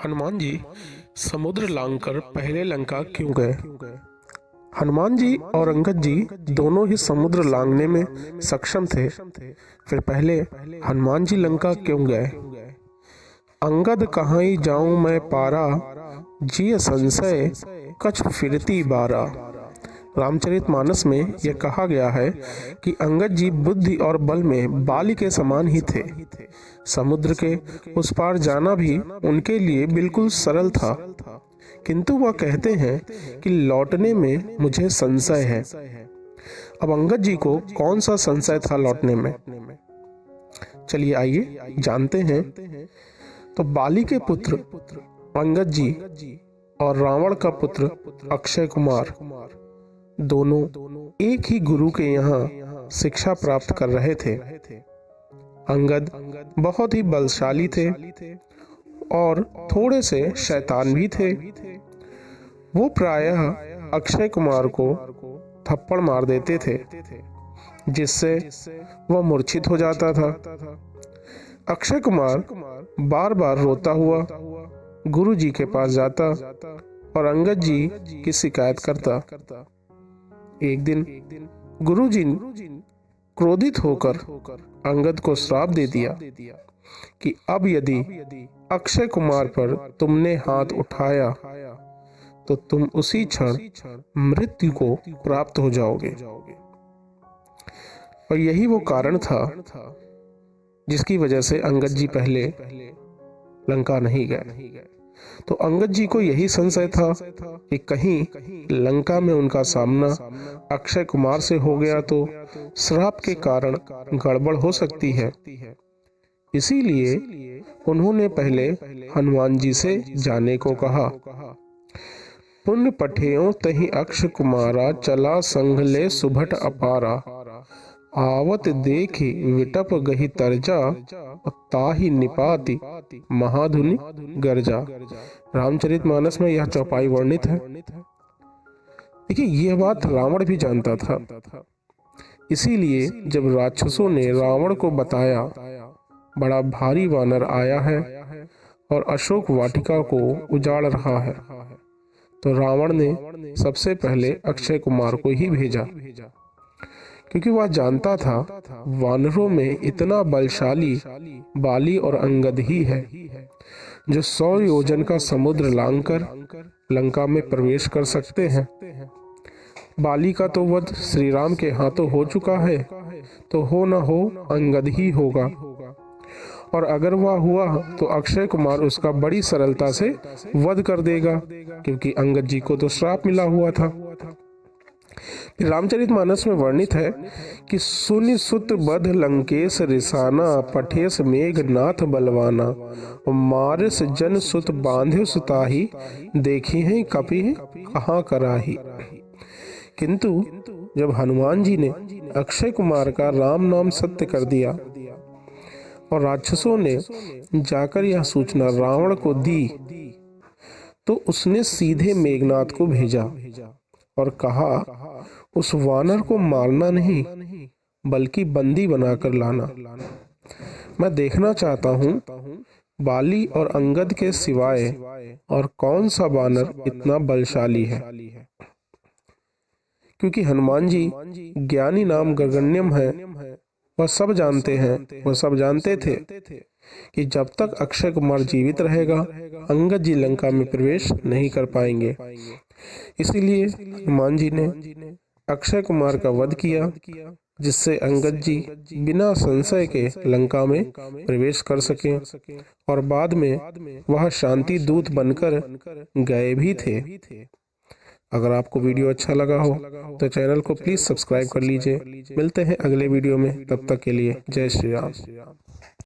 हनुमान जी समुद्र लांघकर पहले लंका क्यों गए? हनुमान जी और अंगद जी दोनों ही समुद्र लांघने में सक्षम थे, फिर पहले हनुमान जी लंका क्यों गए? अंगद कहाँ जाऊं मैं पारा, जिय संशय कछ फिरती बारा। रामचरितमानस में यह कहा गया है कि अंगद जी बुद्धि और बल में बाली के समान ही थे। समुद्र के उस पार जाना भी उनके लिए बिल्कुल सरल था, किंतु वह कहते हैं कि लौटने में मुझे संशय है। अब अंगद जी को कौन सा संशय था लौटने में? चलिए आइए जानते हैं। तो बाली के पुत्र अंगद जी और रावण का पुत्र अक्षय कुमार दोनों एक ही गुरु के यहाँ शिक्षा प्राप्त कर रहे थे। अंगद बहुत ही बलशाली थे और थोड़े से शैतान भी थे। वो प्रायः अक्षय कुमार को थप्पड़ मार देते थे, जिससे वह मूर्छित हो जाता था। अक्षय कुमार बार बार रोता हुआ गुरु जी के पास जाता और अंगद जी की शिकायत करता। एक दिन गुरु जी क्रोधित होकर अंगद को श्राप दे दिया कि अब यदि अक्षय कुमार पर तुमने हाथ उठाया तो तुम उसी क्षण मृत्यु को प्राप्त हो जाओगे। और यही वो कारण था जिसकी वजह से अंगद जी पहले लंका नहीं गए। तो अंगद जी को यही संशय था कि कहीं लंका में उनका सामना अक्षय कुमार से हो गया तो श्राप के कारण गड़बड़ हो सकती है। इसीलिए उन्होंने पहले हनुमान जी से जाने को कहा। पुण्य पठेओ तहि अक्ष कुमारा, चला संग ले सुभट अपारा। आवत देखि विटप गही तरजा, ताहि निपाति महाधुनि गर्जा। रामचरितमानस में यह चौपाई वर्णित है। देखिए, यह बात रावण भी जानता था। इसीलिए जब राक्षसों ने रावण को बताया बड़ा भारी वानर आया है और अशोक वाटिका को उजाड़ रहा है, तो रावण ने सबसे पहले अक्षय कुमार को ही भेजा, क्योंकि वह जानता था वानरों में इतना बलशाली बाली और अंगद ही है जो 100 योजन का समुद्र लांघकर लंका में प्रवेश कर सकते हैं। बाली का तो वध श्री राम के हाथों हो चुका है, तो हो न हो अंगद ही होगा, और अगर वह हुआ तो अक्षय कुमार उसका बड़ी सरलता से वध कर देगा, क्योंकि अंगद जी को तो श्राप मिला हुआ था। रामचरितमानस में वर्णित है कि सुनि सुत बध लंकेश रिसाना, पठेस मेघनाथ बलवाना। मारिस जन सुत बांधे सुताही, देखी है कपि कहाँ कराही। किंतु जब हनुमान जी ने अक्षय कुमार का राम नाम सत्य कर दिया और राक्षसों ने जाकर यह सूचना रावण को दी, तो उसने सीधे मेघनाथ को भेजा और कहा उस वानर को मारना नहीं बल्कि बंदी बनाकर लाना। मैं देखना चाहता हूँ बाली और अंगद के सिवाय और कौन सा वानर इतना बलशाली है। क्योंकि हनुमान जी ज्ञानी नाम गगण्यम है, वह सब जानते हैं। वह सब जानते थे कि जब तक अक्षय कुमार जीवित रहेगा अंगद जी लंका में प्रवेश नहीं कर पाएंगे। इसीलिए हनुमान जी ने अक्षय कुमार का वध किया, जिससे अंगद जी बिना संशय के लंका में प्रवेश कर सके, और बाद में वह शांति दूत बनकर गए भी थे। अगर आपको वीडियो अच्छा लगा हो तो चैनल को प्लीज सब्सक्राइब कर लीजिए। मिलते हैं अगले वीडियो में, तब तक के लिए जय श्री राम।